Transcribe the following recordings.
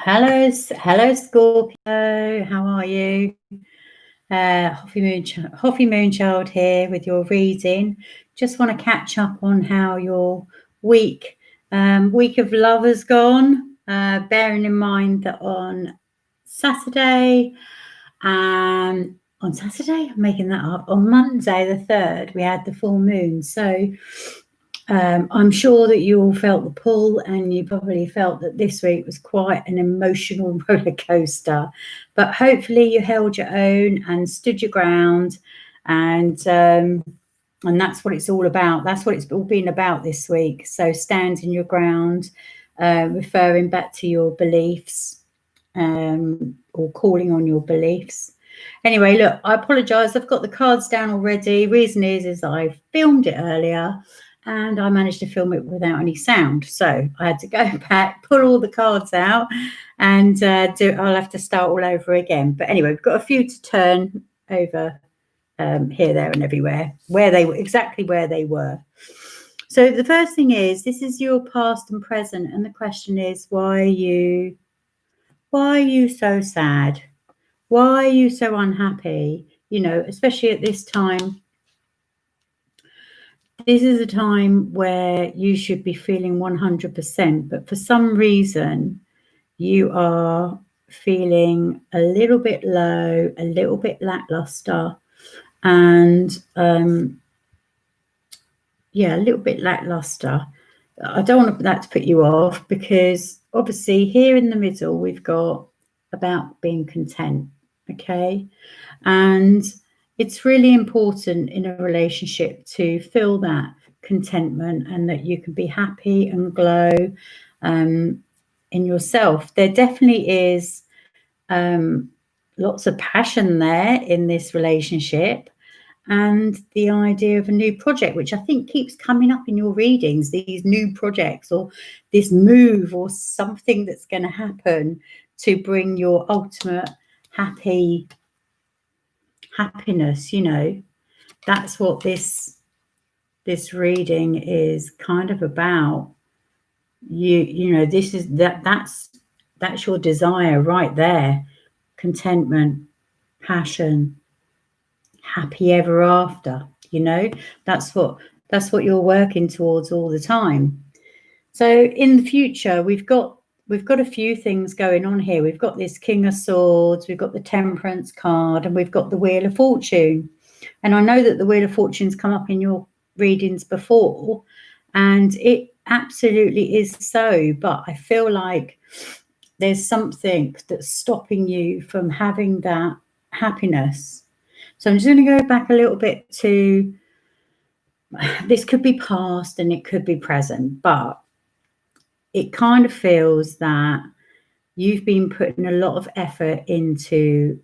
Hello, Scorpio. How are you? Hoffy Moonchild here with your reading. Just want to catch up on how your week of love has gone. Bearing in mind that on Saturday, I'm making that up. On Monday, the 3rd, we had the full moon. So I'm sure that you all felt the pull, and you probably felt that this week was quite an emotional roller coaster. But hopefully you held your own and stood your ground, and that's what it's all about. That's what it's all been about this week. So standing your ground, referring back to your beliefs, or calling on your beliefs. Anyway, look, I apologise. I've got the cards down already. Reason is I filmed it earlier, and I managed to film it without any sound. So I had to go back, pull all the cards out, and I'll have to start all over again. But anyway, we've got a few to turn over here, there, and everywhere, exactly where they were. So the first thing is, this is your past and present, and the question is, why are you so sad? Why are you so unhappy? You know, especially at this time. This is a time where you should be feeling 100%, but for some reason you are feeling a little bit low, a little bit lackluster, and a little bit lackluster. I don't want that to put you off, because obviously here in the middle we've got about being content, okay? And it's really important in a relationship to feel that contentment, and that you can be happy and glow in yourself. There definitely is lots of passion there in this relationship, and the idea of a new project, which I think keeps coming up in your readings, these new projects or this move or something that's going to happen to bring your ultimate happiness. You know, that's what this reading is kind of about. You know, this is that's your desire right there. Contentment, passion, happy ever after. You know, that's what you're working towards all the time. So in the future, we've got a few things going on here. We've got this King of Swords, we've got the Temperance card, and we've got the Wheel of Fortune. And I know that the Wheel of Fortune's come up in your readings before, and it absolutely is so. But I feel like there's something that's stopping you from having that happiness. So I'm just going to go back a little bit to, this could be past and it could be present, but it kind of feels that you've been putting a lot of effort into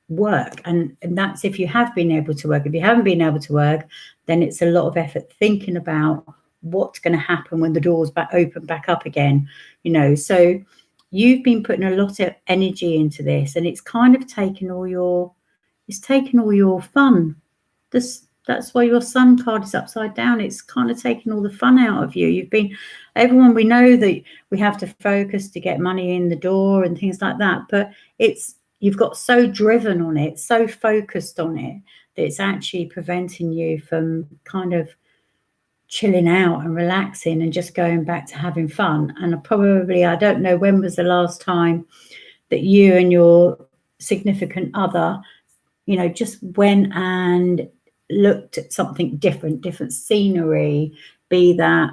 work, and that's if you have been able to work. If you haven't been able to work, then it's a lot of effort thinking about what's going to happen when the doors open back up again, you know. So you've been putting a lot of energy into this, and it's kind of taken all your fun. That's why your Sun card is upside down. It's kind of taken all the fun out of you. Everyone, we know that we have to focus to get money in the door and things like that, but you've got so driven on it, so focused on it, that it's actually preventing you from kind of chilling out and relaxing and just going back to having fun. And I don't know when was the last time that you and your significant other, you know, just went and looked at something different scenery, be that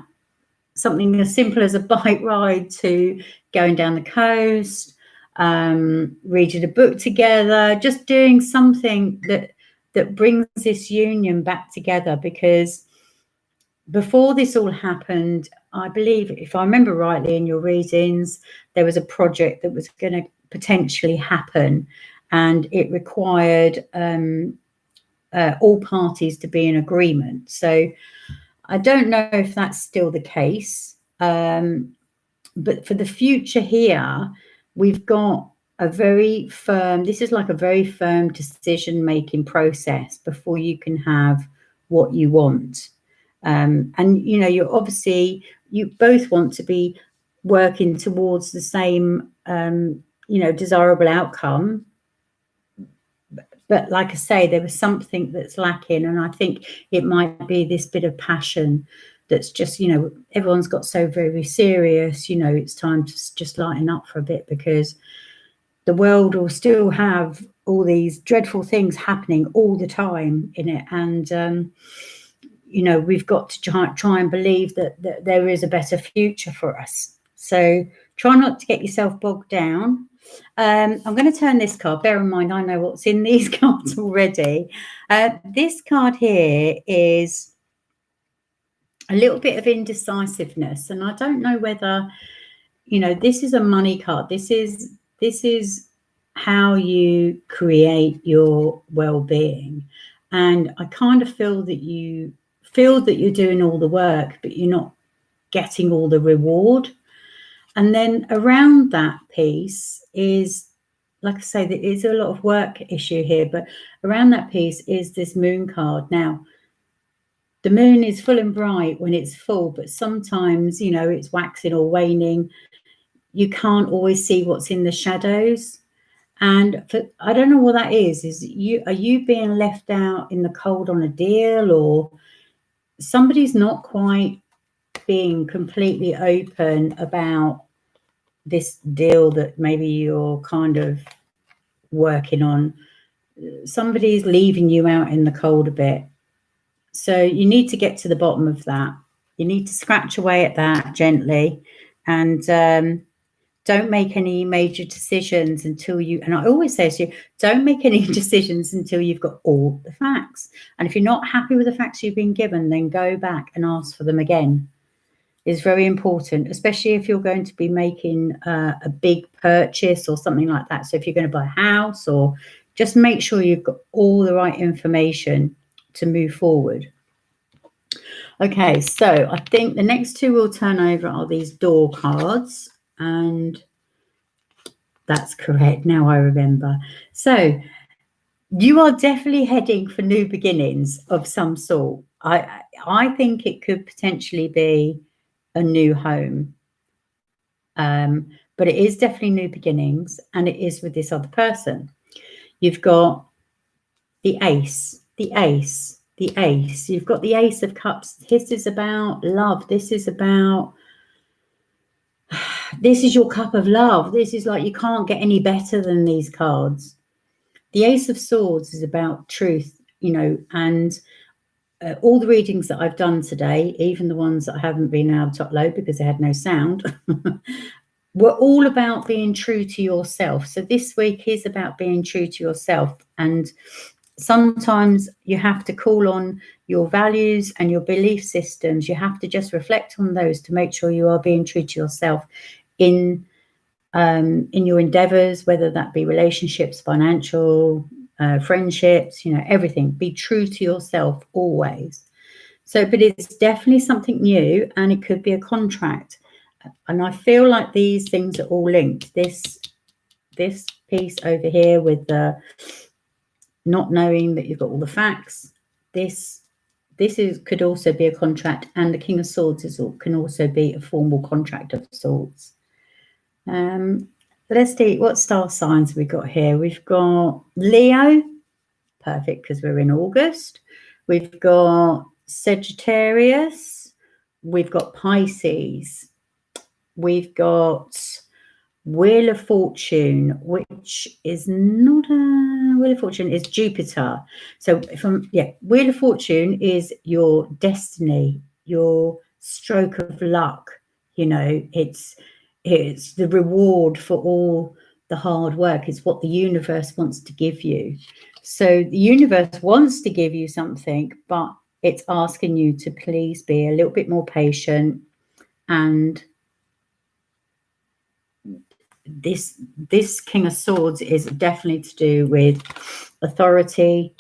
something as simple as a bike ride to going down the coast, reading a book together, just doing something that brings this union back together. Because before this all happened, I believe, if I remember rightly in your readings, there was a project that was going to potentially happen, and it required all parties to be in agreement. So I don't know if that's still the case, but for the future here, we've got this is like a very firm decision-making process before you can have what you want. And, you know, you both want to be working towards the same desirable outcome. But like I say, there was something that's lacking, and I think it might be this bit of passion that's just, everyone's got so very serious, it's time to just lighten up for a bit, because the world will still have all these dreadful things happening all the time in it. And, we've got to try and believe that there is a better future for us. So try not to get yourself bogged down. I'm going to turn this card. Bear in mind, I know what's in these cards already. This card here is a little bit of indecisiveness, and I don't know whether, this is a money card. This is how you create your well-being, and I kind of feel that you're doing all the work, but you're not getting all the reward. And then around that piece is, like I say, there is a lot of work issue here, but around that piece is this moon card. Now, the moon is full and bright when it's full, but sometimes, it's waxing or waning. You can't always see what's in the shadows. And I don't know what that is. Are you being left out in the cold on a deal, or somebody's not quite being completely open about this deal that maybe you're kind of working on? Somebody's leaving you out in the cold a bit. So you need to get to the bottom of that. You need to scratch away at that gently, and don't make any major decisions until and I always say to you, don't make any decisions until you've got all the facts. And if you're not happy with the facts you've been given, then go back and ask for them again. It's very important, especially if you're going to be making a big purchase or something like that. So if you're going to buy a house, or just make sure you've got all the right information to move forward. Okay, so I think the next two we'll turn over are these door cards, and that's correct. Now I remember. So you are definitely heading for new beginnings of some sort. I think it could potentially be a new home, but it is definitely new beginnings, and it is with this other person. You've got the ace, the ace, the ace. You've got the Ace of Cups. This is about love. This is about, this is your cup of love. This is like, you can't get any better than these cards. The Ace of Swords is about truth, and all the readings that I've done today, even the ones that I haven't been able to upload because they had no sound, were all about being true to yourself. So this week is about being true to yourself. And sometimes you have to call on your values and your belief systems. You have to just reflect on those to make sure you are being true to yourself in your endeavors, whether that be relationships, financial, friendships, everything. Be true to yourself always. So, but it's definitely something new, and it could be a contract. And I feel like these things are all linked. This piece over here with the not knowing that you've got all the facts. This could also be a contract, and the King of Swords can also be a formal contract of sorts. Let's see, what star signs have we got here? We've got Leo, perfect because we're in August. We've got Sagittarius. We've got Pisces. We've got Wheel of Fortune, which is not a Wheel of Fortune, is Jupiter. So Wheel of Fortune is your destiny, your stroke of luck. It's the reward for all the hard work. It's what the universe wants to give you. So the universe wants to give you something, but it's asking you to please be a little bit more patient. And this King of Swords is definitely to do with authority,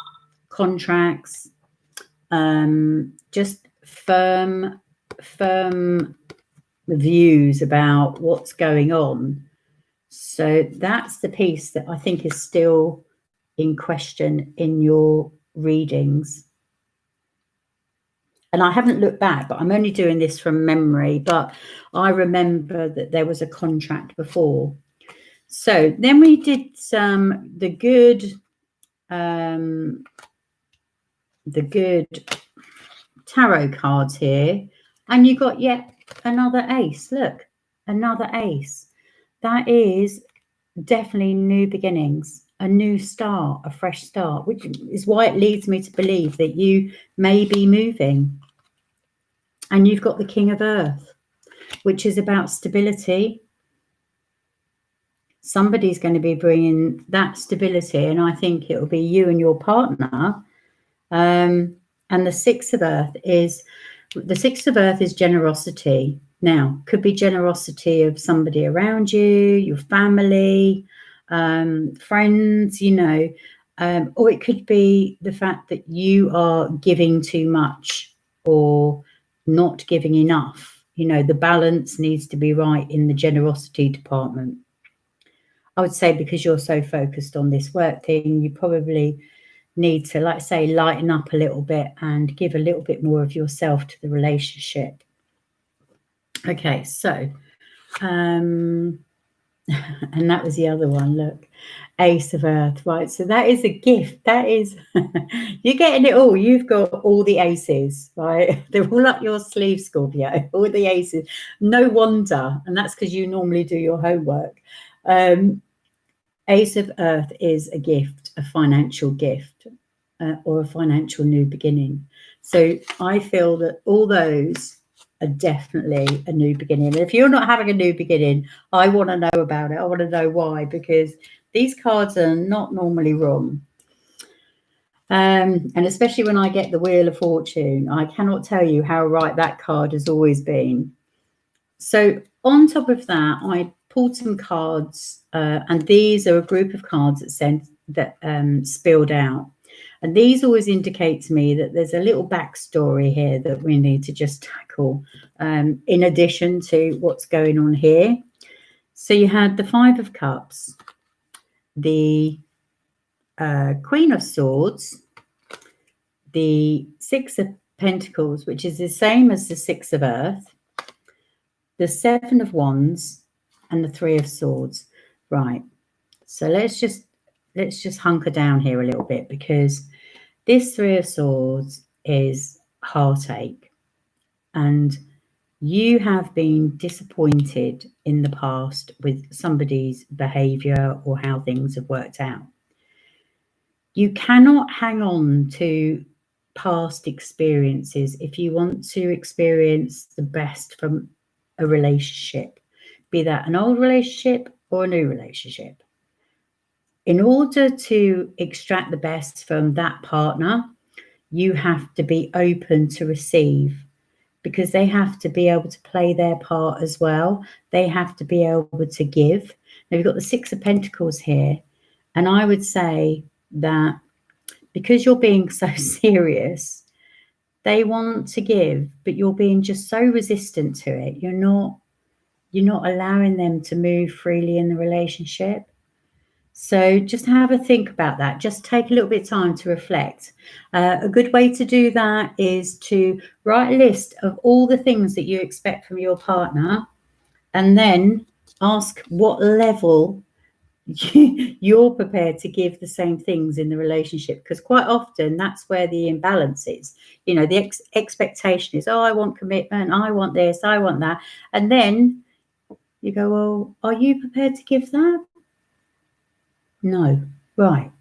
contracts, just firm views about what's going on. So that's the piece that I think is still in question in your readings. And I haven't looked back, but I'm only doing this from memory. But I remember that there was a contract before. So then we did the good tarot cards here, and you got yet another ace. Look, another ace. That is definitely new beginnings, a new start, a fresh start, which is why it leads me to believe that you may be moving. And you've got the King of Earth, which is about stability. Somebody's going to be bringing that stability, and I think it will be you and your partner. And the Six of Earth is generosity. Now, could be generosity of somebody around you, your family, friends, or it could be the fact that you are giving too much or not giving enough. The balance needs to be right in the generosity department. I would say because you're so focused on this work thing, you probably need to, like I say, lighten up a little bit and give a little bit more of yourself to the relationship. Okay, so, and that was the other one, look, Ace of Earth, right? So that is a gift. That is, you're getting it all. You've got all the aces, right? They're all up your sleeve, Scorpio, all the aces. No wonder, and that's because you normally do your homework. Ace of Earth is a gift, a financial gift, or a financial new beginning. So I feel that all those are definitely a new beginning. And if you're not having a new beginning, I want to know about it. I want to know why, because these cards are not normally wrong. And especially when I get the Wheel of Fortune, I cannot tell you how right that card has always been. So on top of that, I pulled some cards, and these are a group of cards that spilled out. And these always indicate to me that there's a little backstory here that we need to just tackle, in addition to what's going on here. So you had the Five of Cups, the Queen of Swords, the Six of Pentacles, which is the same as the Six of Earth, the Seven of Wands, and the Three of Swords. Right. So let's just hunker down here a little bit, because this Three of Swords is heartache, and you have been disappointed in the past with somebody's behavior or how things have worked out. You cannot hang on to past experiences if you want to experience the best from a relationship, be that an old relationship or a new relationship. In order to extract the best from that partner, you have to be open to receive, because they have to be able to play their part as well. They have to be able to give. Now, we've got the Six of Pentacles here, and I would say that because you're being so serious, they want to give, but you're being just so resistant to it. You're not allowing them to move freely in the relationship. So just have a think about that. Just take a little bit of time to reflect. A good way to do that is to write a list of all the things that you expect from your partner, and then ask what level you're prepared to give the same things in the relationship, because quite often that's where the imbalance is. The expectation is, oh, I want commitment, I want this, I want that, and then you go, well, are you prepared to give that? No. Right.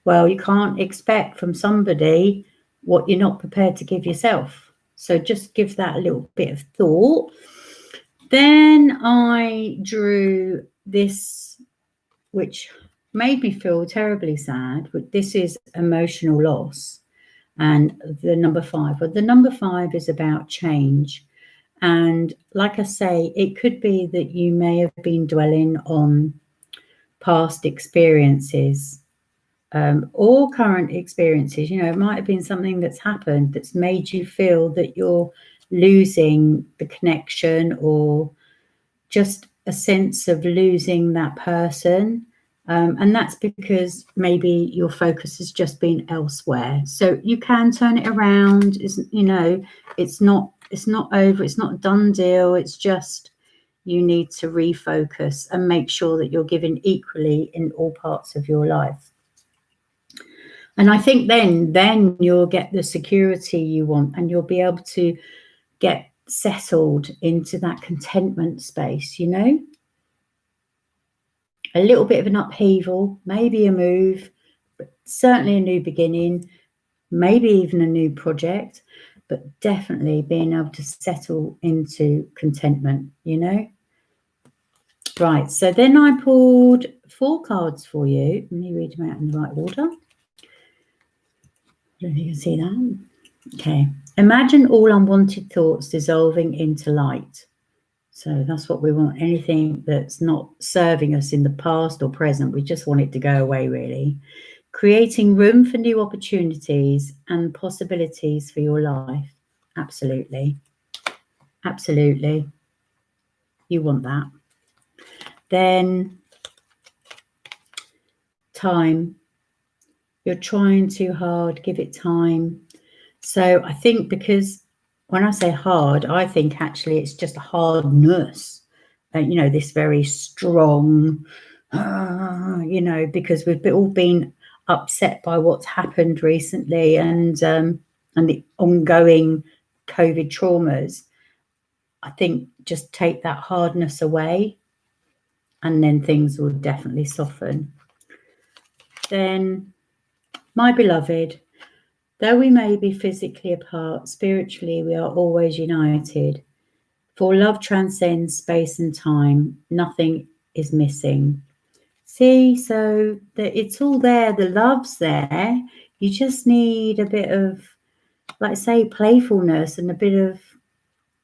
Well, you can't expect from somebody what you're not prepared to give yourself. So just give that a little bit of thought. Then I drew this, which made me feel terribly sad. But this is emotional loss. And the number 5. Well, the number 5 is about change. And like I say, it could be that you may have been dwelling on past experiences, or current experiences. It might have been something that's happened that's made you feel that you're losing the connection, or just a sense of losing that person. And that's because maybe your focus has just been elsewhere. So you can turn it around. It's not over. It's not a done deal. It's just, you need to refocus and make sure that you're giving equally in all parts of your life. And I think then you'll get the security you want, and you'll be able to get settled into that contentment space, you know? A little bit of an upheaval, maybe a move, but certainly a new beginning, maybe even a new project, but definitely being able to settle into contentment, you know? Right, so then I pulled 4 cards for you. Let me read them out in the right order. I don't know if you can see that. Okay. Imagine all unwanted thoughts dissolving into light. So that's what we want. Anything that's not serving us in the past or present, we just want it to go away, really. Creating room for new opportunities and possibilities for your life. Absolutely. Absolutely. You want that. Then time. You're trying too hard. Give it time. So I think, because when I say hard, I think actually it's just a hardness, you know, this very strong, you know, because we've all been upset by what's happened recently, and the ongoing COVID traumas. I think just take that hardness away, and then things will definitely soften. Then, my beloved, though we may be physically apart, spiritually we are always united. For love transcends space and time. Nothing is missing. See, so it's all there. The love's there. You just need a bit of, like, say, playfulness and a bit of,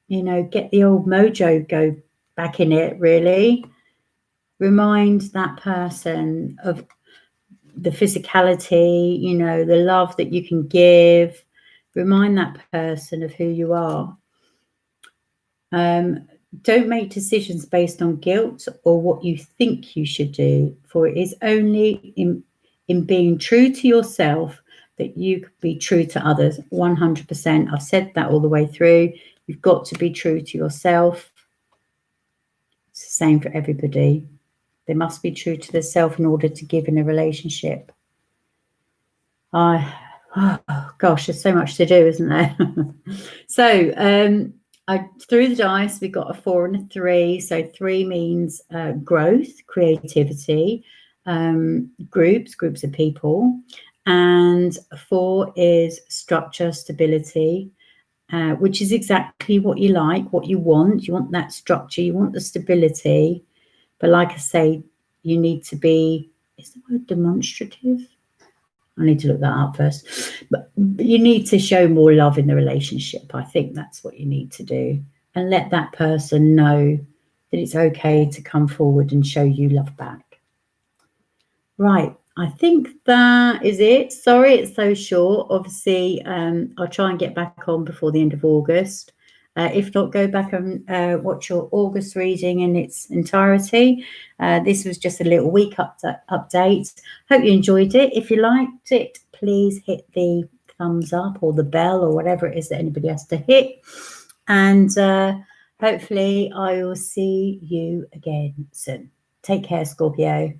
you know, get the old mojo go back in it, really. Remind that person of the physicality, you know, the love that you can give. Remind that person of who you are. Don't make decisions based on guilt or what you think you should do, for it is only in being true to yourself that you can be true to others. 100%. I've said that all the way through. You've got to be true to yourself. It's the same for everybody. They must be true to themselves in order to give in a relationship. Oh gosh, there's so much to do, isn't there? So I threw the dice. We got a 4 and a 3. So 3 means growth, creativity, groups of people, and 4 is structure, stability, which is exactly what you like, what you want. You want that structure, you want the stability. But like I say, you need to be, is the word demonstrative? I need to look that up first. But you need to show more love in the relationship. I think that's what you need to do. And let that person know that it's okay to come forward and show you love back. Right. I think that is it. Sorry it's so short. Obviously, I'll try and get back on before the end of August. If not, go back and watch your August reading in its entirety. This was just a little week update. Hope you enjoyed it. If you liked it, please hit the thumbs up or the bell or whatever it is that anybody has to hit. And hopefully I will see you again soon. Take care, Scorpio.